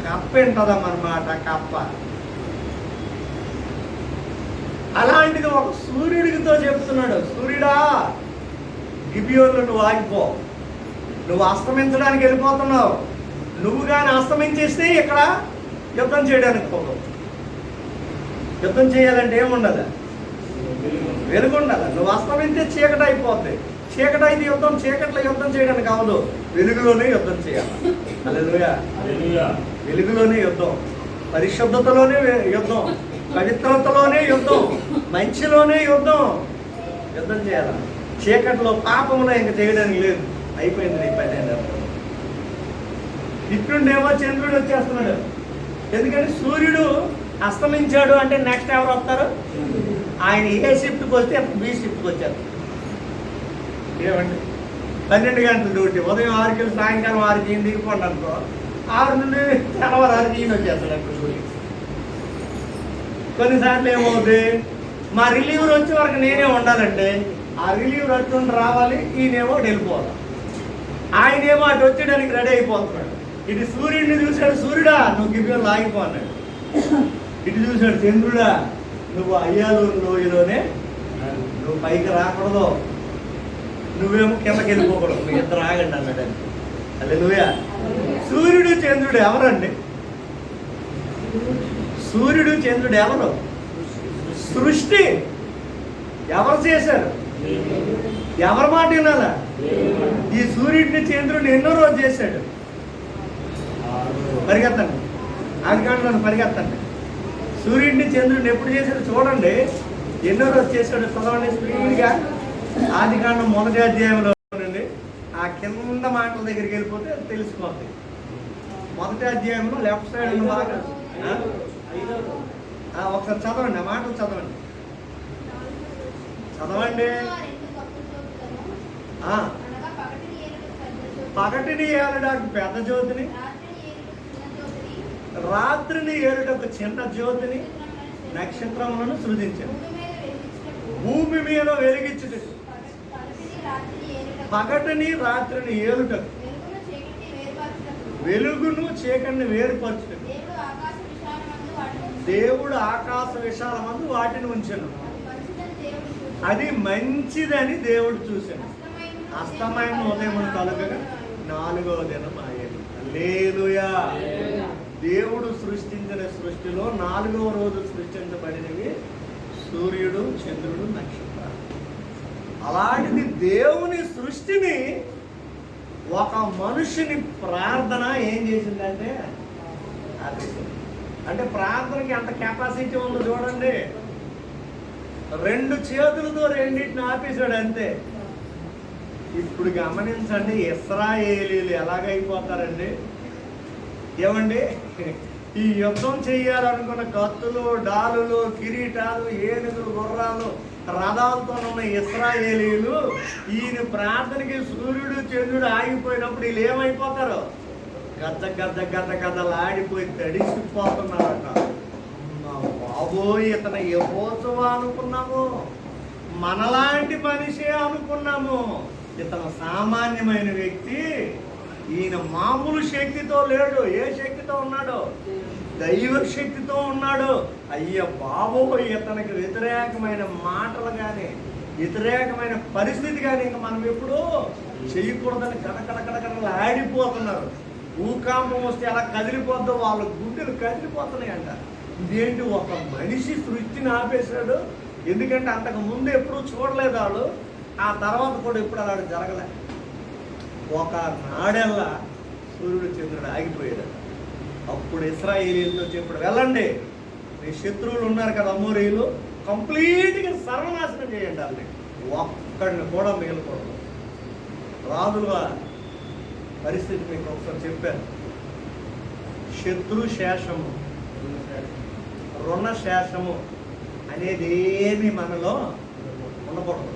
Speaker 1: కప్ప ఉంటుందన్నమాట, కప్ప. అలాంటిది ఒక సూర్యుడితో చెప్తున్నాడు, సూర్యుడా గిబియోనులో నువ్వు ఆగిపో, నువ్వు అస్తమించడానికి వెళ్ళిపోతున్నావు. నువ్వు కానీ అస్తమించేస్తే ఇక్కడ యుద్ధం చేయడానికి పోతావు. యుద్ధం చేయాలంటే ఏముండదు, వెలుగు ఉండాలి. నువ్వు అస్తమించే చీకటి అయిపోద్ది. చీకటి అయితే యుద్ధం, చీకట్లో యుద్ధం చేయడానికి అవ్వదు, వెలుగులోనే యుద్ధం చేయాలి. హల్లెలూయా. వెలుగులోనే యుద్ధం, పరిశుద్ధతలోనే యుద్ధం, పవిత్రతలోనే యుద్ధం, మంచిలోనే యుద్ధం. యుద్ధం చేయాలి. చీకట్లో పాపంలో ఇంక చేయడానికి లేదు, అయిపోయింది నీ పని. ఇప్పుడేమో చంద్రుడు వచ్చేస్తున్నాడు. ఎందుకంటే సూర్యుడు అస్తమించాడు అంటే నెక్స్ట్ ఎవరు వస్తారు? ఆయన ఏ షిఫ్ట్కి వస్తే బి షిఫ్ట్కి వచ్చారు. ఏమండి 12 గంటల డ్యూటీ, ఉదయం 6కి సాయంకాలం 6కి ఈయన దిగిపోండి అనుకో, 6 నుండి తెల్లవారు 6కి ఈయన వచ్చేస్తాడు అక్కడ సూర్యుడు. కొన్నిసార్లు ఏమవుతుంది, మా రిలీవర్ వచ్చే వరకు నేనే ఉండాలంటే ఆ రిలీవర్ అటు రావాలి, ఈయనేమో వెళ్ళిపోవాలి. ఆయనేమో అటు వచ్చేయడానికి రెడీ అయిపోతున్నాడు. ఇటు సూర్యుడిని చూశాడు, సూర్యుడా నువ్వు గిబియోనులో ఆగిపో అన్నాడు. ఇటు చూశాడు, చంద్రుడా నువ్వు అయ్యాలూరు లోయలోనే నువ్వు పైకి రాకూడదు, నువ్వేమో కిందకి వెళ్ళిపోకూడదు, నువ్వు ఇద్దరు ఆగండి అన్నాడు. హల్లెలూయా. సూర్యుడు చంద్రుడు ఎవరండి? సూర్యుడు చంద్రుడు ఎవరు? సృష్టి. ఎవరు చేశారు? ఎవరి మాట వినాలా? ఈ సూర్యుడిని చంద్రుడిని ఎన్నో రోజు చేశాడు. పరిగెత్తండి, ఆదికాండంలో పరిగెత్తండి. సూర్యుడిని చంద్రుడిని ఎప్పుడు చేశాడు చూడండి, ఎన్నో రోజు చేశాడు. చదవండి స్పీడ్గా. ఆదికాండం 1వ అధ్యాయంలో నుండి ఆ కింద మాటల దగ్గరికి వెళ్ళిపోతే తెలిసిపోతుంది. 1వ అధ్యాయంలో లెఫ్ట్ సైడ్ ఉన్న బాగా ఒకసారి చదవండి, ఆ మాటలు చదవండి. పగటిని ఏలుటకు పెద్ద జ్యోతిని, రాత్రిని ఏలుటకు చిన్న జ్యోతిని, నక్షత్రములను సృజించాడు. భూమి మీద వెలిగించుటకు, పగటిని రాత్రిని ఏలుటకు, వెలుగును చీకటిని వేరుపరచుటకు దేవుడు ఆకాశ విశాలమందు వాటిని ఉంచెను. అది మంచిదని దేవుడు చూశాడు. అస్తమయం ఉదయమును కలుగగా 4వ దినం అయ్యేది. హల్లెలూయా. దేవుడు సృష్టించిన సృష్టిలో 4వ రోజు సృష్టించబడినవి సూర్యుడు, చంద్రుడు, నక్షత్రాలు. అలాంటిది దేవుని సృష్టిని ఒక మనుషుని ప్రార్థన ఏం చేసిందంటే, అది అంటే ప్రార్థనకి ఎంత కెపాసిటీ ఉందో చూడండి. 2 చేతులతో రెండింటిని ఆపేశాడు అంతే. ఇప్పుడు గమనించండి, ఇశ్రాయేలీలు ఎలాగైపోతారండి. ఏమండి, ఈ యుద్ధం చేయాలనుకున్న కత్తులు, డాలులు, కిరీటాలు, ఏనుగులు, గుర్రాలు, రథాలతో ఉన్న ఇశ్రాయేలీలు ఈయన ప్రార్థనకి సూర్యుడు చంద్రుడు ఆగిపోయినప్పుడు వీళ్ళు ఏమైపోతారు? గద్ద గద్ద గద్ద గద్దలాడిపోయి తడిసిపోతున్నారట. బాబోయ్, ఇతను యెహోషువ అనుకున్నాము, మనలాంటి మనిషే అనుకున్నాము. ఇతను సామాన్యమైన వ్యక్తి, ఈయన మామూలు శక్తితో లేడు. ఏ శక్తితో ఉన్నాడు? దైవ శక్తితో ఉన్నాడు. అయ్య బాబోయ్, ఇతనికి వ్యతిరేకమైన మాటలు కానీ వ్యతిరేకమైన పరిస్థితి కానీ ఇంకా మనం ఎప్పుడు చేయకూడదని కడకడకడకడలు ఆడిపోతున్నారు. భూకంపం వస్తే అలా కదిలిపోద్దో వాళ్ళ గుండెలు కదిలిపోతున్నాయి అంట. ఇదేంటి, ఒక మనిషి సృష్టిని ఆపేశాడు. ఎందుకంటే అంతకు ముందు ఎప్పుడూ చూడలేదు వాళ్ళు, ఆ తర్వాత కూడా ఎప్పుడు అలా జరగలే. ఒక నాడెల్లా సూర్యుడు చంద్రుడు ఆగిపోయాడు. అప్పుడు ఇశ్రాయేలీలతో చెప్పాడు, వెళ్ళండి, మీ శత్రువులు ఉన్నారు కదా అమోరీయులు, కంప్లీట్గా సర్వనాశనం చేయండి, వాళ్ళని ఒక్కడిని కూడా మిగలకూడదు. రాజుల పరిస్థితి మీకు ఒకసారి చెప్పాను. శత్రు శేషము, రుణ శేషము అనేది ఏమి మనలో ఉండకూడదు.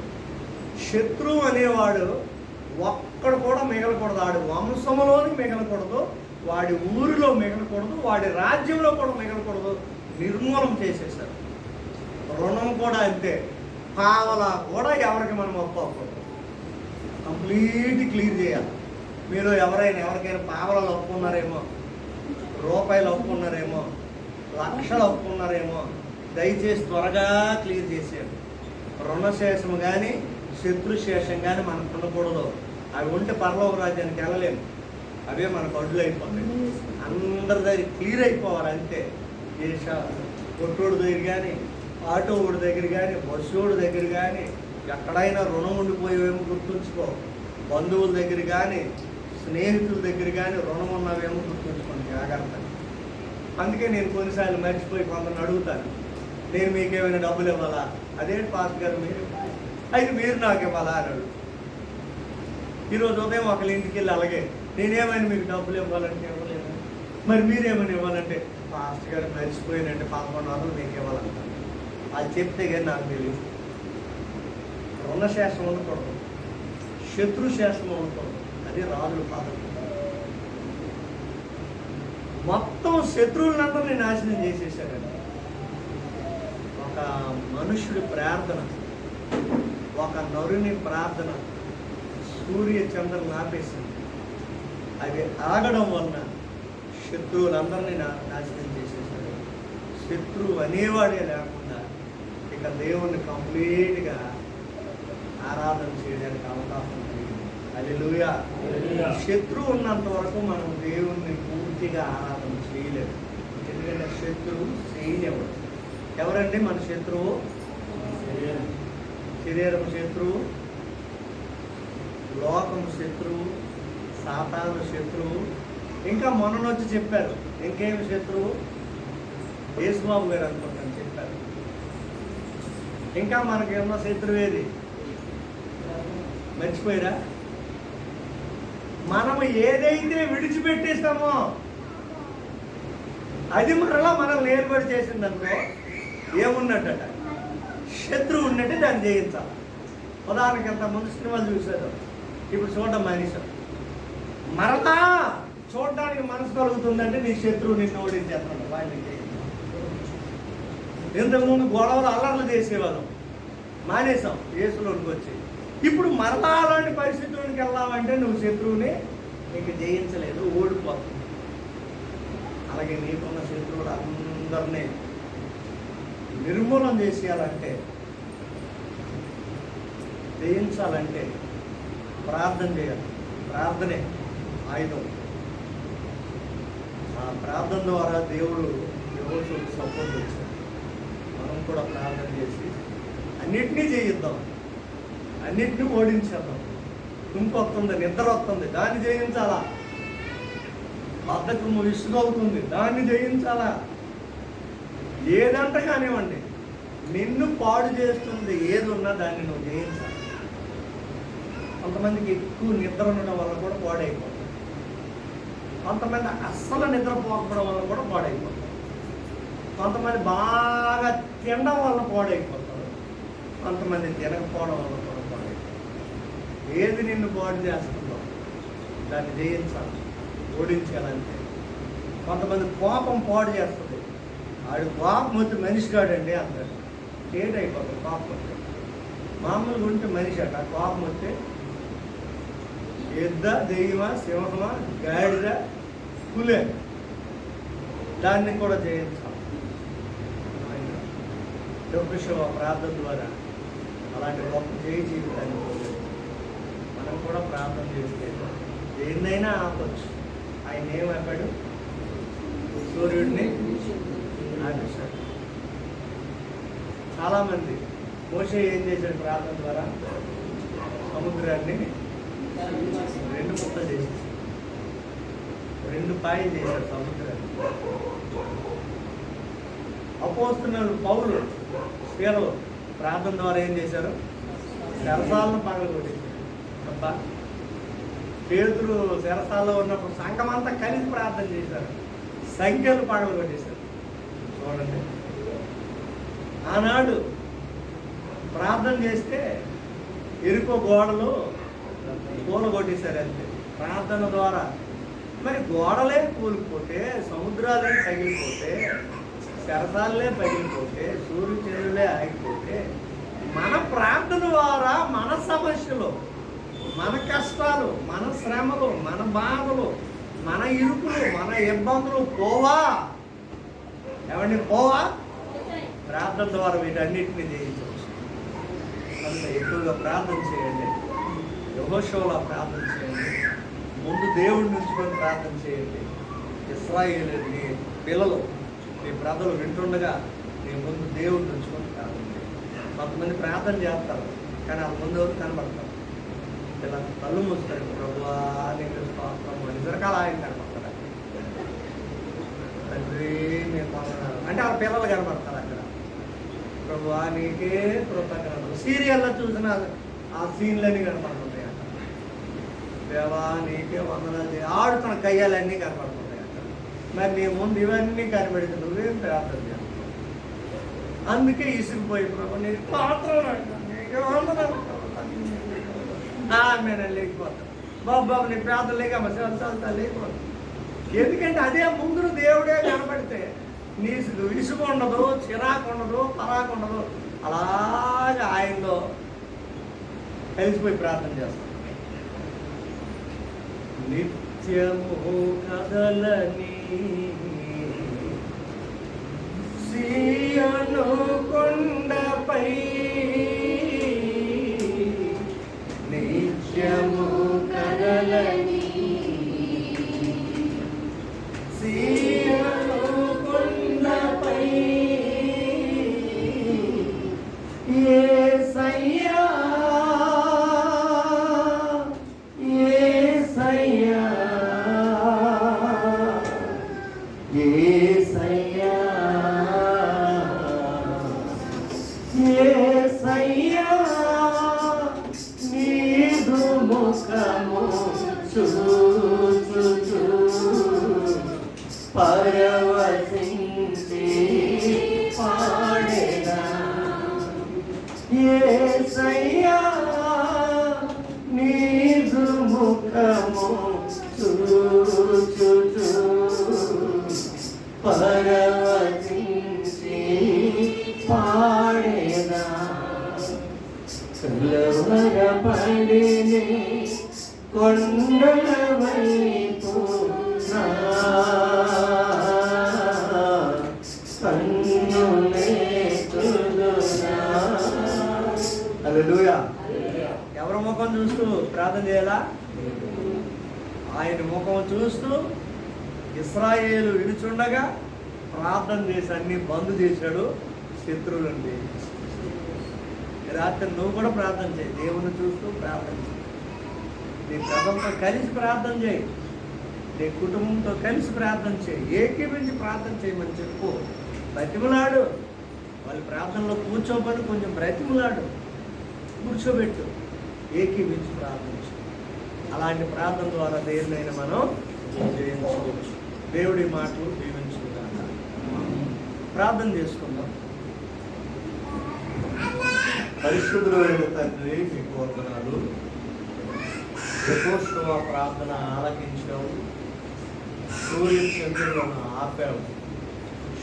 Speaker 1: శత్రువు అనేవాడు ఒక్కడు కూడా మిగలకూడదు. వాడి వంశంలోని మిగలకూడదు, వాడి ఊరిలో మిగలకూడదు, వాడి రాజ్యంలో కూడా మిగలకూడదు. నిర్మూలన చేసేసారు. రుణం కూడా అంతే. పావలా కూడా ఎవరికి మనం ఒప్పుకోకూడదు, కంప్లీట్ క్లియర్ చేయాలి. మీరు ఎవరికైనా పావలాలు ఒప్పుకున్నారేమో, రూపాయలు ఒప్పుకున్నారేమో, లక్షలు ఒప్పుకున్నారేమో, దయచేసి త్వరగా క్లియర్ చేసేయండి. రుణశేషం కానీ శత్రుశేషం కానీ మనకు ఉండకూడదు. అవి ఉంటే పరలోక రాజ్యానికి వెళ్ళలేము. అవే మనకు అడ్డులు అయిపోతాయి. అందరి దగ్గర క్లియర్ అయిపోవాలి అంతే. కొట్టోడి దగ్గర కానీ, ఆటో ఓడి దగ్గర కానీ, బస్సు ఓడి దగ్గర కానీ, ఎక్కడైనా రుణం ఉండిపోయేవేమో గుర్తుంచుకో. బంధువుల దగ్గర కానీ, స్నేహితుల దగ్గర కానీ రుణం ఉన్నవేమో గుర్తుంచుకోండి జాగ్రత్త. అందుకే నేను కొన్నిసార్లు మర్చిపోయి కొందరిని అడుగుతాను, నేను మీకేమైనా డబ్బులు ఇవ్వాలా? అదేంటి పాస్టర్ గారు అయితే మీరు నాకు ఇవ్వాలా అని అడుగు. ఈరోజు ఉదయం ఒకళ్ళ ఇంటికి వెళ్ళి అలాగే, నేనేమైనా మీకు డబ్బులు ఇవ్వాలంటే ఇవ్వలేదు, మరి మీరేమైనా ఇవ్వాలంటే పాస్టర్ గారు మర్చిపోయినంటే 1100 మీకు ఇవ్వాలంటారు. అది చెప్తే కానీ నాకు తెలియదు. రుణశేషం ఉండకూడదు, శత్రుశేషం ఉండకూడదు. అది రాజుల పద్ధతి. మొత్తం శత్రువులందరినీ నాశనం చేసేసాడండి. ఒక మనుషుడి ప్రార్థన, ఒక నరుని ప్రార్థన సూర్య చంద్రులను ఆపేసింది. అవి ఆగడం వలన శత్రువులందరినీ నాశనం చేసేసాడు. శత్రువు అనేవాడే లేకుండా ఇక దేవుణ్ణి కంప్లీట్గా ఆరాధన చేయడానికి అవకాశం కలిగింది. హల్లెలూయా. శత్రువు ఉన్నంత వరకు మనం దేవుణ్ణి పూర్తిగా ఆరాధన చేయలేము. ఎందుకంటే శత్రువు చేయలేవడు. ఎవరండి మన శత్రువు? శరీరం శత్రువు, లోకం శత్రువు, సాతాను శత్రువు. ఇంకా మొన్ననొచ్చి చెప్పారు ఇంకేమి శత్రువు, యేసుబాబు గారు అనుకుంటాను చెప్పారు. ఇంకా మనకేమో శత్రువు ఏది మర్చిపోయారా? మనం ఏదైతే విడిచిపెట్టేస్తామో అది మరలా మనల్ని ఏర్పాటు చేసిందనుకో ఏమున్నట్ట, శత్రువు ఉన్నట్టే దాన్ని జయించాలి. ఉదాహరణకి ఎంతమంది సినిమాలు చూశారు, ఇప్పుడు చూడడం మానేశారు. మరలా చూడడానికి మనసు కలుగుతుందంటే నీ శత్రువు నిన్ను ఓడించేస్తాడు. వాళ్ళకి ఇంతకుముందు గొడవలు అల్లర్లు చేసేవాళ్ళం, మానేసాం యేసులోనికి వచ్చి. ఇప్పుడు మరలా అలాంటి పరిస్థితుల్లోకి వెళ్దామంటే నువ్వు శత్రువుని నీకు జయించలేదు, ఓడిపోతుంది. అలాగే నీకున్న శత్రువులు అందరినీ నిర్మూలన చేసేయాలంటే, జయించాలంటే ప్రార్థన చేయాలి. ప్రార్థనే ఆయుధం. ఆ ప్రార్థన ద్వారా దేవుడు యోసేపుకు సపోర్ట్ వచ్చాడు. మనం కూడా ప్రార్థన చేసి అన్నిటినీ చేయిద్దాం, అన్నిటినీ ఓడించేద్దాం. తుంపు వస్తుంది, నిద్ర వస్తుంది, దాన్ని జయించాలా. బద్ధకము విసుగవుతుంది, దాన్ని జయించాలా. ఏదంటే కానివ్వండి, నిన్ను పాడు చేస్తుంది ఏది ఉన్నా దాన్ని నువ్వు జయించాలి. కొంతమందికి ఎక్కువ నిద్ర ఉండడం వల్ల కూడా పాడైపోతుంది. కొంతమంది అస్సలు నిద్రపోకపోవడం వల్ల కూడా పాడైపోతుంది. కొంతమంది బాగా తినడం వల్ల పాడైపోతారు, కొంతమంది తినకపోవడం వల్ల కూడా పాడైపోతారు. ఏది నిన్ను పాడు చేస్తుందో దాన్ని జయించాలి, ఓడించాలంటే. కొంతమంది కోపం పాడు చేస్తుంది. ఆడు కోపం వచ్చి మనిషి కాడండి అంటాడు, ఏదైపోతుంది కోపం వస్తే. మామూలుగా ఉంటే మనిషి అట, కోపం వస్తే ఎద్ద, దెయ్యమా, సింహమా, గాడిద, పులే, దాన్ని కూడా జయించాలి. యోగశివ ప్రార్థన ద్వారా అలాంటి గొప్ప జయ జీవితాన్ని మనం కూడా ప్రార్థన చేస్తే దేన్నైనా ఆపచ్చు. ఆయన ఏమైపోయాడు? సూర్యుడిని ఆపేశాడు. చాలామంది మోషే ఏం చేశాడు ప్రార్థన ద్వారా? సముద్రాన్ని 2 ముక్కలు చేసేసాడు, 2 పాయలు చేశాడు సముద్రాన్ని. అపోస్తలుడు పౌలు స్పీరలు ప్రార్థన ద్వారా ఏం చేశారు? శరసాలను పగలగొట్టేశారు. తప్ప పేతురు శరసాల్లో ఉన్నప్పుడు సంఘమంతా కలిసి ప్రార్థన చేశారు, సంఖ్యలు పగలగొట్టేశారు. చూడండి, ఆనాడు ప్రార్థన చేస్తే ఎరుకో గోడలు కూలగొట్టేశారు అంతే ప్రార్థన ద్వారా. మరి గోడలే కూలిపోతే, సముద్రాలే తగిలిపోతే, శరసాలే పగిలిపోతే, సూర్యచంద్రులే ఆగిపోతే, మన ప్రార్థన ద్వారా మన సమస్యలు, మన కష్టాలు, మన శ్రమలు, మన బాధలు, మన ఇరుకులు, మన ఇబ్బందులు పోవా? ఏమండి పోవా? ప్రార్థన ద్వారా వీటన్నిటిని జయించవచ్చు. అంత ఎక్కువగా ప్రార్థన చేయండి. యెహోషువలా ప్రార్థన చేయండి. ముందు దేవుడిని ఉంచుకొని ప్రార్థన చేయండి. ఇశ్రాయేలు నీ పిల్లలు, నీ ప్రజలు వింటుండగా నీ ముందు దేవుడిని ఉంచుకొని ప్రార్థన చేయండి. కొంతమంది ప్రార్థన చేస్తారు, కానీ వాళ్ళ ముందు ఎవరు కనబడతారు. ఇలా కళ్ళు మూస్తారు, ప్రభువా నీకు స్తోత్రం అని నిజరకాల ఆయన కనబడతారు. తండ్రి నేను పొందనాలు అంటే వాళ్ళ పిల్లలు కనబడతారు అక్కడ. ప్రభువా నీకే కృతజ్ఞతలు. సీరియల్లో చూసిన ఆ సీన్లన్నీ కనపడుతుంటాయి అక్కడ. దేవా నీకే వందనాలు ఆడుతున్న కయ్యాలన్నీ కనపడుతుంటాయి అక్కడ. మరి నీ ముందు ఇవన్నీ కనబడితే నువ్వేం ప్రార్థన చేస్తావు? అందుకే ఇసుకుపోయి ప్రభు నీకు పాత్ర నీకే వందనాలు నేను లేకపోతాను. బాబు నీ ప్రార్థన లేక లేకపోతాను. ఎందుకంటే అదే ముందు దేవుడే కనబడితే నీ విసుగు ఉండదు, చిరాకు ఉండదు, పరాకు ఉండదు. అలాగే ఆయనలో కలిసిపోయి ప్రార్థన చేస్తాం. నిత్యము కదలని సీయోను కొండపై నిత్యము కదలని సీయోను కొండపై యేసయ్యా యేసయ్యా యేసయ్యా యేసయ్యా నీదు ముఖము చూచుచు పరవశించి పాడేదా యేసయ్యా నీదు ముఖము చూచుచు పరవశించి పాడేదా కలవరపడిని కొండల వైపు హల్లెలూయా. ఎవరి ముఖం చూస్తూ ప్రార్థన చేయాలా? ఆయన ముఖం చూస్తూ ఇశ్రాయేలు విడిచుండగా ప్రార్థన చేసి అన్ని బంద్ చేశాడు, శత్రువులను. రాత్రి నువ్వు కూడా ప్రార్థన చేయి, దేవుని చూస్తూ ప్రార్థన చేయి. నీ ప్రజలతో కలిసి ప్రార్థన చేయి, నీ కుటుంబంతో కలిసి ప్రార్థన చేయి, ఏకీపించి ప్రార్థన చేయమని చెప్పు. బ్రతిమలాడు. వాళ్ళు ప్రార్థనలో కూర్చోబడి కొంచెం బ్రతిమలాడు, కూర్చోబెట్టు, ఏకీపించి ప్రార్థించు. అలాంటి ప్రార్థన ద్వారా దేవునైనా మనం జయించుకోవచ్చు. దేవుడి మాటలు దీవించుకుందాం. ప్రార్థన చేసుకుందాం. పరిశుద్ధుడైన తండ్రి మీకు వందనాలు. యెహోషువ ప్రార్థన ఆలకించావు, సూర్య చంద్రులను ఆపావు,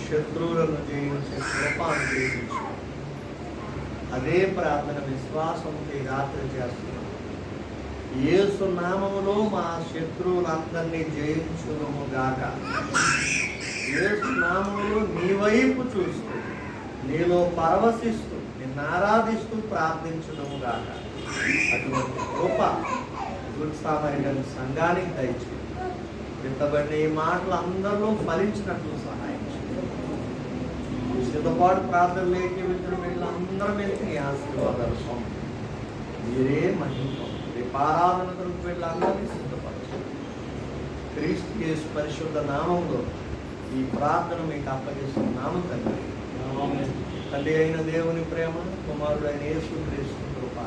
Speaker 1: శత్రువులను జయించే కృప అనుగ్రహించావు. అదే ప్రార్థన విశ్వాసంతో ఈ రాత్రి చేస్తున్నాం. యేసు నామములో మా శత్రువులందరినీ జయించును గాక. యేసు నామములో నీ వైపు చూస్తూ, నీలో పరవశిస్తూ, నిన్ను ఆరాధిస్తూ ప్రార్థించును గాక. అటువంటి కృప గుడ్ సామరిటన్ సంఘానికి దయచేయండి. విత్తబడిన ఈ మాటలు అందరిలో ఫలించినట్లు సహాయం చేయండి. సిద్ధపాటు ప్రార్థనలోకి వెళ్ళిన వీళ్ళందరి మీద నీ ఆశీర్వాదాలు స్వామి మీరే మహిమ. రేపు ఆరాధన కొరకు వీళ్ళందరినీ సిద్ధపరచండి. క్రీస్తు యేసు పరిశుద్ధ నామంలో ఈ ప్రార్థన మీకు అప్పగిస్తున్నాము తండ్రి. తండ్రి అయిన దేవుని ప్రేమ, కుమారుడైన యేసు క్రీస్తు కృప,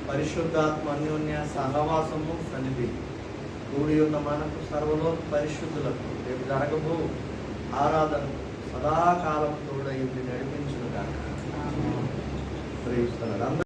Speaker 1: పరిశుద్ధాత్మ అన్యోన్య సహవాసము సన్నిధి కూడి ఉన్న మనకు సర్వలోక పరిశుద్ధులకు రేపు జరగబో ఆరాధన సదాకాలం తోడై నడిపించును గాక. ప్రేమిస్తున్నారు.